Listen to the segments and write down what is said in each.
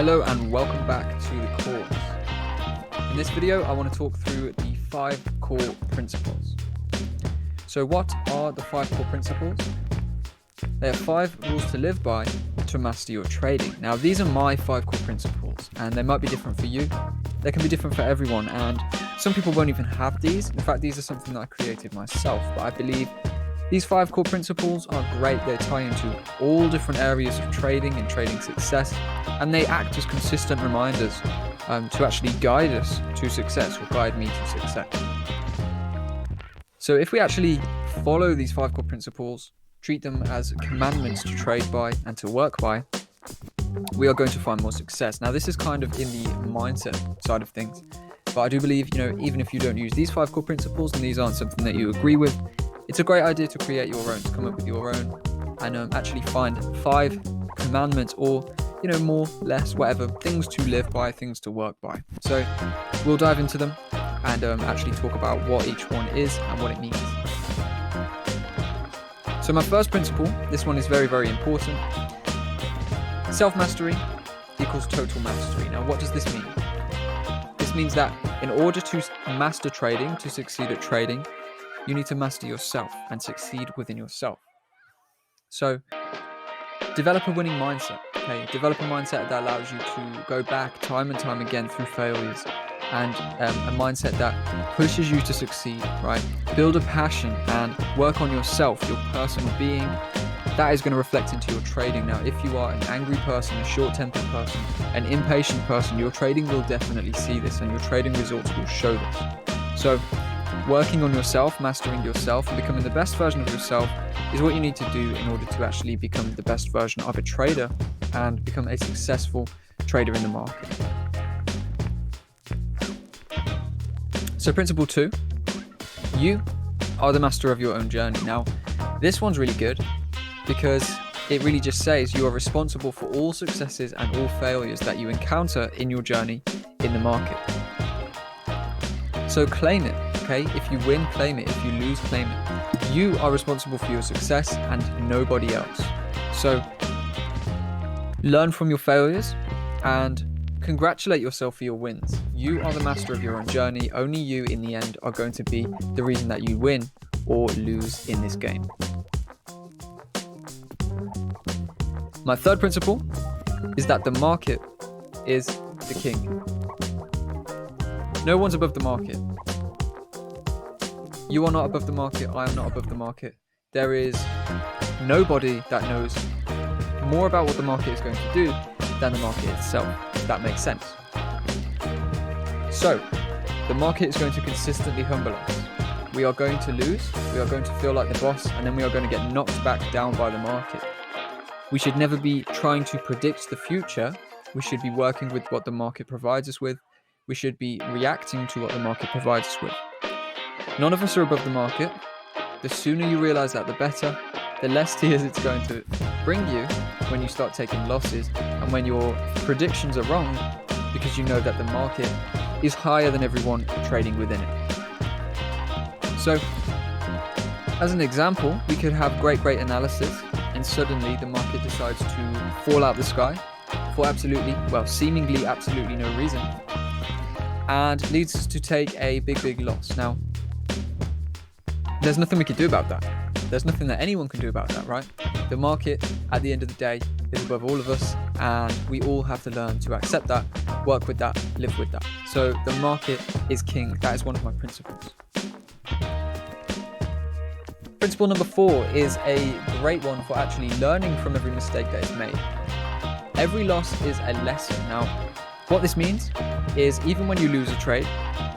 Hello and welcome back to the course. In this video, I want to talk through the 5 core principles. So what are the 5 core principles? There are 5 rules to live by to master your trading. Now, these are my 5 core principles, and they might be different for you. They can be different for everyone, and some people won't even have these. In fact, these are something that I created myself, but I believe these 5 core principles are great. They tie into all different areas of trading and trading success, and they act as consistent reminders to actually guide us to success, or guide me to success. So if we actually follow these 5 core principles, treat them as commandments to trade by and to work by, we are going to find more success. Now, this is kind of in the mindset side of things, but I do believe, even if you don't use these 5 core principles and these aren't something that you agree with, it's a great idea to create your own, to come up with your own, and actually find 5 commandments, or more, less, whatever, things to live by, things to work by. So we'll dive into them and actually talk about what each one is and what it means. So my first principle, this one is very, very important. Self-mastery equals total mastery. Now, what does this mean? This means that in order to master trading, to succeed at trading, you need to master yourself and succeed within yourself. So develop a winning mindset. Okay, develop a mindset that allows you to go back time and time again through failures, and a mindset that pushes you to succeed, right? Build a passion and work on yourself, your personal being. That is going to reflect into your trading. Now, if you are an angry person, a short-tempered person, an impatient person, your trading will definitely see this, and your trading results will show this. So working on yourself, mastering yourself, and becoming the best version of yourself is what you need to do in order to actually become the best version of a trader and become a successful trader in the market. So principle 2, you are the master of your own journey. Now, this one's really good because it really just says you are responsible for all successes and all failures that you encounter in your journey in the market. So claim it, okay? If you win, claim it. If you lose, claim it. You are responsible for your success and nobody else. So learn from your failures and congratulate yourself for your wins. You are the master of your own journey. Only you in the end are going to be the reason that you win or lose in this game. My third principle is that the market is the king. No one's above the market. You are not above the market. I am not above the market. There is nobody that knows more about what the market is going to do than the market itself, if that makes sense. So, the market is going to consistently humble us. We are going to lose, we are going to feel like the boss, and then we are going to get knocked back down by the market. We should never be trying to predict the future. We should be working with what the market provides us with. We should be reacting to what the market provides us with. None of us are above the market. The sooner you realize that, the better. The less tears it's going to bring you when you start taking losses and when your predictions are wrong, because you know that the market is higher than everyone trading within it. So, as an example, we could have great analysis, and suddenly the market decides to fall out the sky for seemingly absolutely no reason, and leads us to take a big loss. Now, there's nothing we can do about that. There's nothing that anyone can do about that, right? The market, at the end of the day, is above all of us, and we all have to learn to accept that, work with that, live with that. So the market is king. That is one of my principles. Principle number 4 is a great one for actually learning from every mistake that is made. Every loss is a lesson. Now, what this means is even when you lose a trade,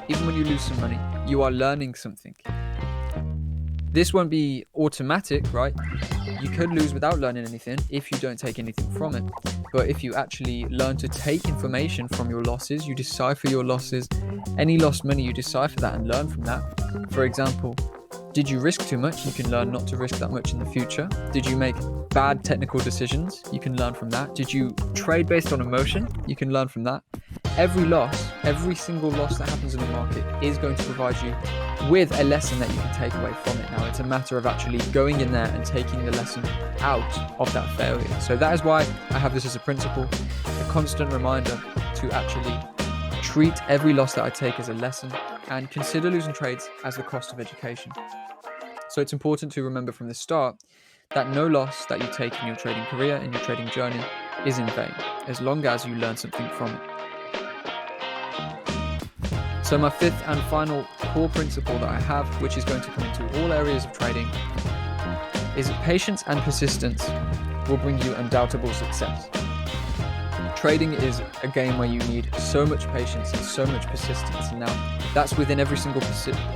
even when you lose some money, you are learning something. This won't be automatic, right? You could lose without learning anything if you don't take anything from it. But if you actually learn to take information from your losses, you decipher your losses. Any lost money, you decipher that and learn from that. For example, did you risk too much? You can learn not to risk that much in the future. Did you make bad technical decisions? You can learn from that. Did you trade based on emotion? You can learn from that. Every single loss that happens in the market is going to provide you with a lesson that you can take away from it. Now, it's a matter of actually going in there and taking the lesson out of that failure. So that is why I have this as a principle. A constant reminder to actually treat every loss that I take as a lesson and consider losing trades as the cost of education. So it's important to remember from the start that no loss that you take in your trading career, in your trading journey, is in vain, as long as you learn something from it. So my fifth and final core principle that I have, which is going to come into all areas of trading, is that patience and persistence will bring you undoubtable success. Trading is a game where you need so much patience and so much persistence. And now that's within every single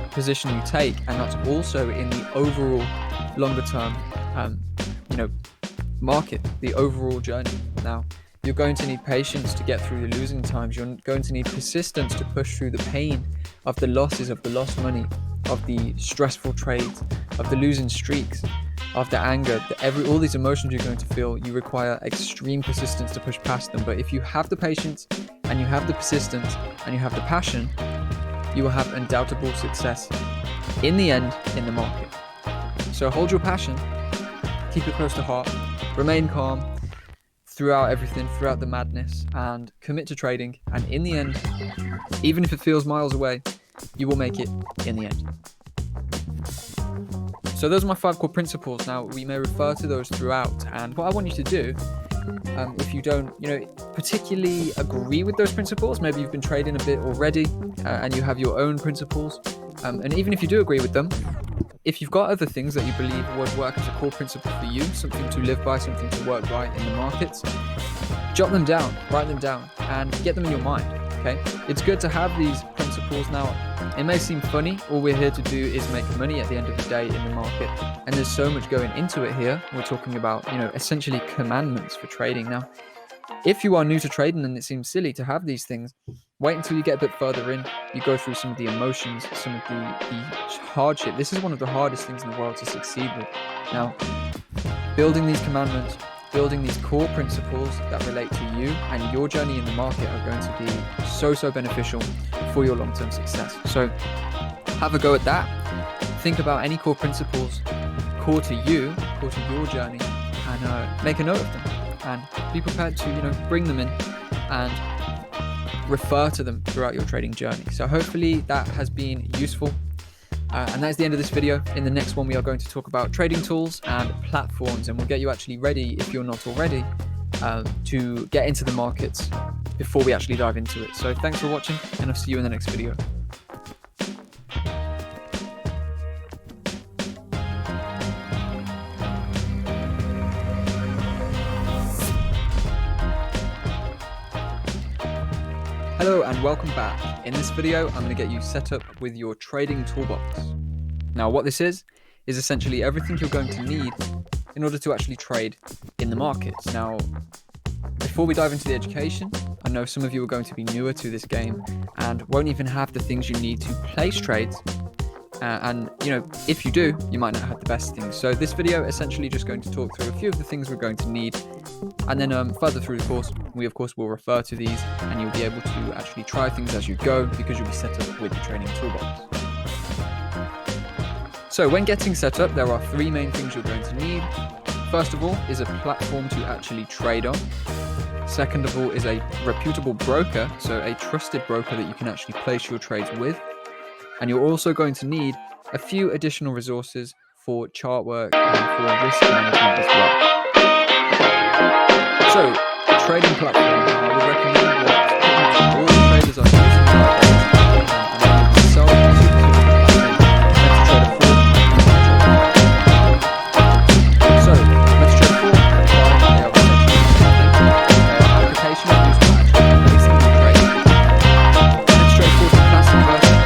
position you take, and that's also in the overall longer term, market, the overall journey. Now, you're going to need patience to get through the losing times. You're going to need persistence to push through the pain of the losses, of the lost money, of the stressful trades, of the losing streaks, of the anger, all these emotions you're going to feel. You require extreme persistence to push past them. But if you have the patience and you have the persistence and you have the passion, you will have undoubtable success in the end in the market. So hold your passion, keep it close to heart, remain calm throughout everything, throughout the madness, and commit to trading. And in the end, even if it feels miles away, you will make it in the end. So those are my 5 core principles. Now, we may refer to those throughout, and what I want you to do, if you don't, particularly agree with those principles, maybe you've been trading a bit already, and you have your own principles, and even if you do agree with them, if you've got other things that you believe would work as a core principle for you, something to live by, something to work right in the markets, jot them down, write them down, and get them in your mind. Okay, it's good to have these principles. Now, it may seem funny, all we're here to do is make money at the end of the day in the market, and there's so much going into it here. We're talking about, essentially commandments for trading. Now, if you are new to trading and it seems silly to have these things, wait until you get a bit further in, you go through some of the emotions, some of the hardship. This is one of the hardest things in the world to succeed with. Now, building these commandments, building these core principles that relate to you and your journey in the market are going to be so beneficial for your long-term success. So have a go at that. Think about any core principles core to you, core to your journey, and make a note of them, and be prepared to bring them in and refer to them throughout your trading journey. So hopefully that has been useful. And that's the end of this video. In the next one, we are going to talk about trading tools and platforms, and we'll get you actually ready, if you're not already, to get into the markets before we actually dive into it. So thanks for watching, and I'll see you in the next video. Hello and welcome back. In this video, I'm going to get you set up with your trading toolbox. Now, what this is essentially everything you're going to need in order to actually trade in the markets. Now, before we dive into the education, I know some of you are going to be newer to this game and won't even have the things you need to place trades. If you do, you might not have the best things. So this video essentially just going to talk through a few of the things we're going to need, and then further through the course, we of course will refer to these, and you'll be able to actually try things as you go because you'll be set up with the trading toolbox. So when getting set up, there are 3 main things you're going to need. First of all is a platform to actually trade on. Second of all is a reputable broker, so a trusted broker that you can actually place your trades with. And you're also going to need a few additional resources for chart work and for risk management as well. So, trading platform, I would recommend what pretty much all traders are using nowadays, and myself, So, MetaTrader 4, they are essentially application used for actually placing the trade. MetaTrader 4 is a classic version.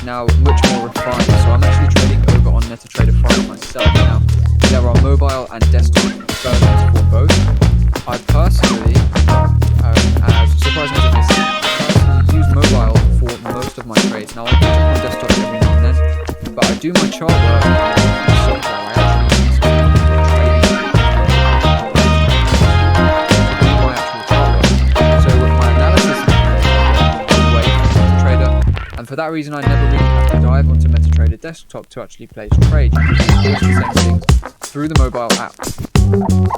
Now much more refined, so I'm actually trading over on MetaTrader 5 myself now. There are mobile and desktop versions for both. I personally, as surprisingly as this, I personally use mobile for most of my trades. Now I do check on desktop every now and then, but I do my chart work in software. I actually use trading to do my actual chart work. So with my analysis, away from MetaTrader. And for that reason, I never really have dive onto MetaTrader desktop to actually place trades. You can do the same things through the mobile app.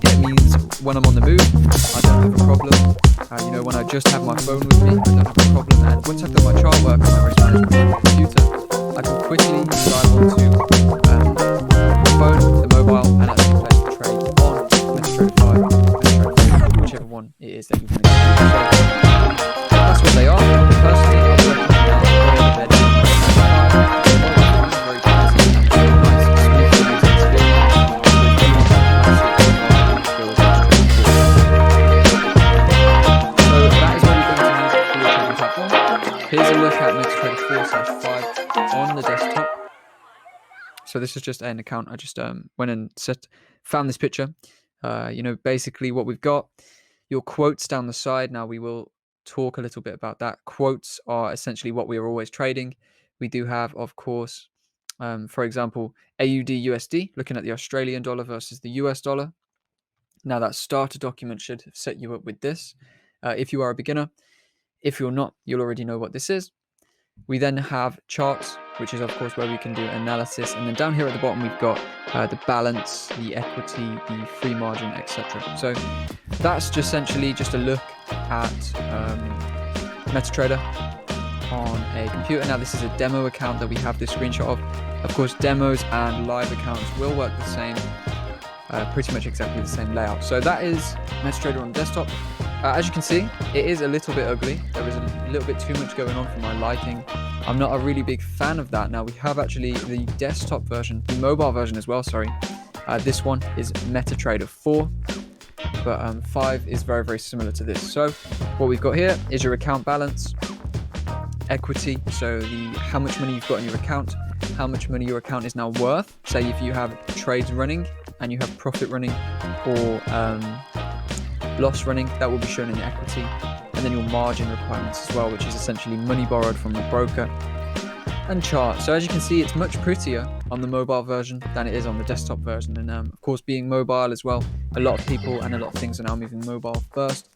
It means when I'm on the move, I don't have a problem. When I just have my phone with me, I don't have a problem. And once I've done my chart work and my risk management on the computer, I can quickly dive onto the phone, the mobile, and actually place the trade on MetaTrader 5, MetaTrader 4, whichever one it is that you want to use. So that's what they are. Personally, I would recommend now going ahead and very fancy, nice, smooth user experience with classic skills. So that is what you're going to need for your trading platform. Here's a look at MetaTrader 4/5 on the desktop. So this is just an account. I just went and found this picture. Basically what we've got, your quotes down the side. Now we will talk a little bit about that. Quotes are essentially what we are always trading. We do have, of course, for example, AUD USD, looking at the Australian dollar versus the US dollar. Now that starter document should set you up with this. If you are a beginner, if you're not, you'll already know what this is. We then have charts, which is of course where we can do analysis, and then down here at the bottom we've got the balance, the equity, the free margin, etc. So that's just essentially just a look at MetaTrader on a computer. Now this is a demo account that we have this screenshot of. Of course, demos and live accounts will work the same, pretty much exactly the same layout. So that is MetaTrader on desktop. As you can see, it is a little bit ugly. There is a little bit too much going on for my liking. I'm not a really big fan of that. Now we have actually the desktop version, the mobile version as well, sorry. This one is MetaTrader 4, but 5 is very, very similar to this. So what we've got here is your account balance, equity, so how much money you've got in your account, how much money your account is now worth. Say if you have trades running and you have profit running or loss running, that will be shown in the equity, and then your margin requirements as well, which is essentially money borrowed from the broker, and chart. So as you can see, it's much prettier on the mobile version than it is on the desktop version. And of course, being mobile as well, a lot of people and a lot of things are now moving mobile first,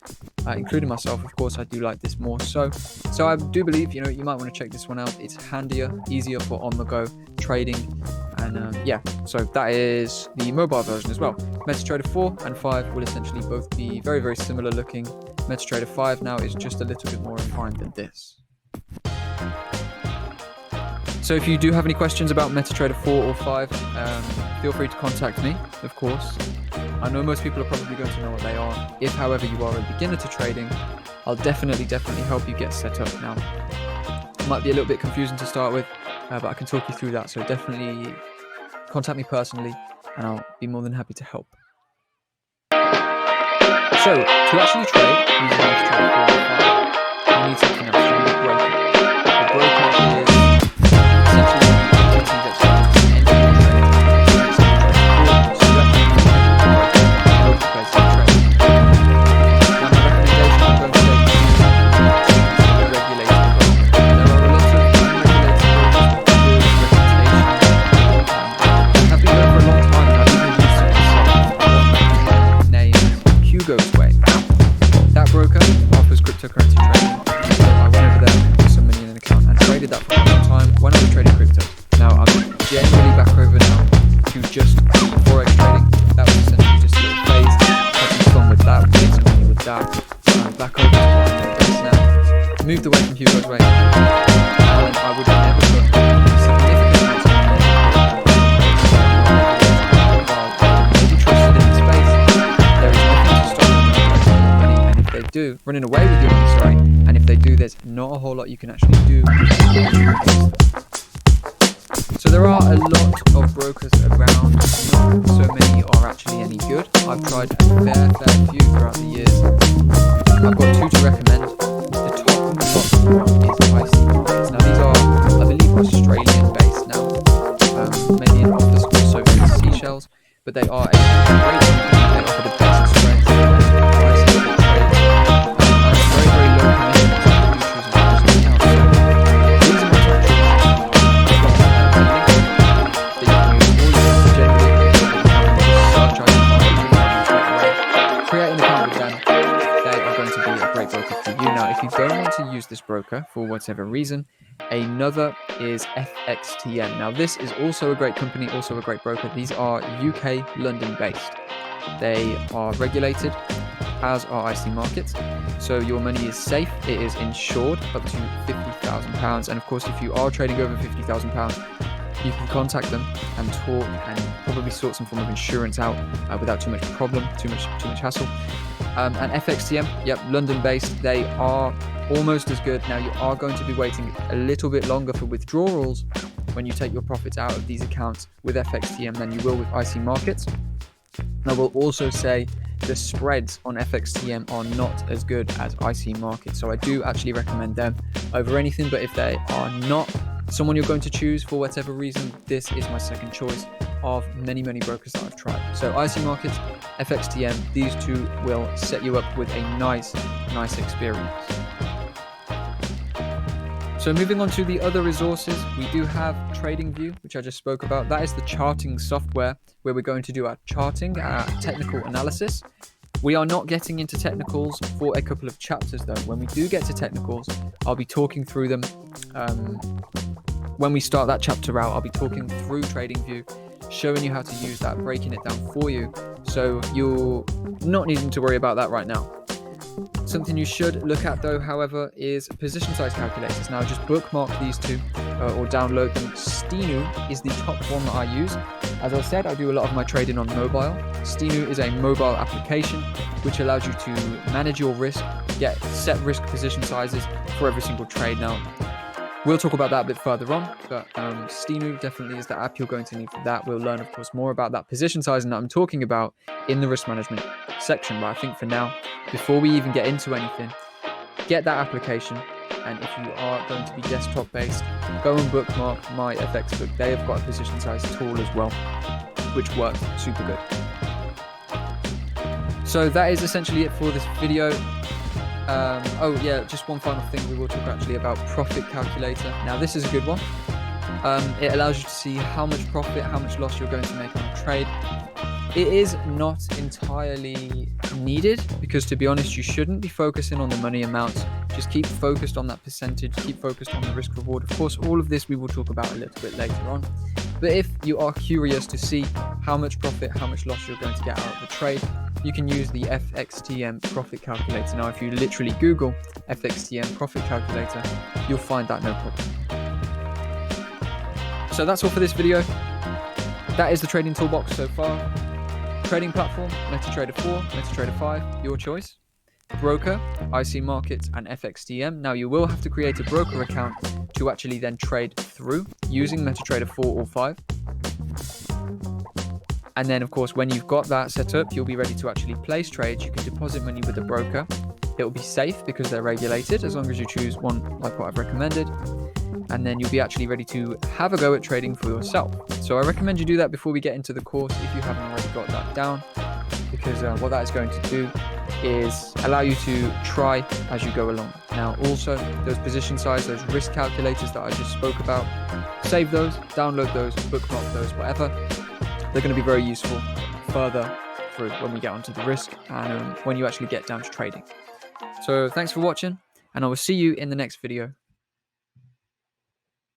including myself. Of course, I do like this more so I do believe you might want to check this one out. It's handier, easier for on the go trading, and so that is the mobile version as well. MetaTrader 4 and 5 will essentially both be very, very similar looking. MetaTrader 5 now is just a little bit more refined than this. So if you do have any questions about MetaTrader 4 or 5, feel free to contact me, of course. I know most people are probably going to know what they are. If, however, you are a beginner to trading, I'll definitely help you get set up. Now, it might be a little bit confusing to start with, but I can talk you through that. So definitely contact me personally, and I'll be more than happy to help. So to actually trade using MetaTrader 4 or 5, you need something else. You need a broker. The broker is essentially the entity that's going to enter your trade. So you actually need a broker in order to place your trade. Now my recommendation, I'm going to say, is a regulated broker. There are a lot of unregulated brokers with good reputation. I've been there for a long time, and I've even used it myself. Name Hugo's Way. That broker offers cryptocurrency trading. So I went over there, put some money in an account, and traded that for a long time when I was trading crypto. Now I'm generally back over now to just forex trading. That was essentially just a little phase. Had some fun with that, made some money with that. Back over to what I'm doing best now. Moved away from Hugo's Way, and I would never put significant amounts of money in maybe trusted in the space. There is nothing to stop them from making money, and if they do, running away with your money, sorry, and if they do, there's not a whole lot you can actually do. So there are a lot of brokers around, not so many are actually any good. I've tried a fair few throughout the years. I've got two to recommend. The top one is IC Markets. Now these are, I believe, Australian based now, maybe an office also in Seychelles, but they are a great company. They offer the best spreads, the best prices for trades, and very, very low commissions if you do choose a personal account. So these are my top choices. I've got a link that you can use, or you can generally create an account and just search IC Markets straight away. Create an account with them. They are going to be a a great broker for you. Now, if you don't want to use this broker for whatever reason, another is FXTM. Now, this is also a great company, also a great broker. These are UK, London based. They are regulated, as are IC markets. So your money is safe. It is insured up to £50,000. And of course, if you are trading over £50,000, you can contact them and talk and probably sort some form of insurance out without too much problem, too much hassle. And FXTM, yep, London based. They are almost as good. Now, you are going to be waiting a little bit longer for withdrawals when you take your profits out of these accounts with FXTM than you will with IC markets. And I will also say the spreads on FXTM are not as good as IC markets. So I do actually recommend them over anything. But if they are not someone you're going to choose for whatever reason, this is my second choice of many brokers that I've tried. So IC markets, FXTM, these two will set you up with a nice experience. So moving on to the other resources, we do have TradingView, which I just spoke about. That is the charting software where we're going to do our charting, our technical analysis. We are not getting into technicals for a couple of chapters though. When we do get to technicals, I'll be talking through them. When we start that chapter out, I'll be talking through TradingView, showing you how to use that, breaking it down for you. So you're not needing to worry about that right now. Something you should look at though, however, is position size calculators. Now just bookmark these two or download them. Stinu is the top one that I use. As I said, I do a lot of my trading on mobile. Stinu is a mobile application which allows you to manage your risk, get set risk position sizes for every single trade. Now, we'll talk about that a bit further on, but Stinu definitely is the app you're going to need for that. We'll learn, of course, more about that position sizing that I'm talking about in the risk management section. But I think for now, before we even get into anything, get that application. And if you are going to be desktop based, go and bookmark my FX book. They have got a position size tool as well, which works super good. So that is essentially it for this video. Oh yeah, just one final thing we will talk actually about profit calculator. Now this is a good one. It allows you to see how much profit, how much loss you're going to make on a trade. It is not entirely needed because, to be honest, you shouldn't be focusing on the money amounts. Just keep focused on that percentage, keep focused on the risk reward. Of course, all of this we will talk about a little bit later on. But if you are curious to see how much profit, how much loss you're going to get out of the trade, you can use the FXTM profit calculator. Now, if you literally Google FXTM profit calculator, you'll find that no problem. So that's all for this video. That is the trading toolbox so far. Trading platform, MetaTrader 4, MetaTrader 5, your choice. Broker, IC Markets, and FXTM. Now you will have to create a broker account to actually then trade through using MetaTrader 4 or 5. And then of course, when you've got that set up, you'll be ready to actually place trades. You can deposit money with a broker. It will be safe because they're regulated as long as you choose one like what I've recommended. And then you'll be actually ready to have a go at trading for yourself. So I recommend you do that before we get into the course if you haven't already got that down, because what that is going to do is allow you to try as you go along. Now also, those position size, those risk calculators that I just spoke about, save those, download those, bookmark those, whatever. They're going to be very useful further through when we get onto the risk and when you actually get down to trading. So thanks for watching, and I will see you in the next video.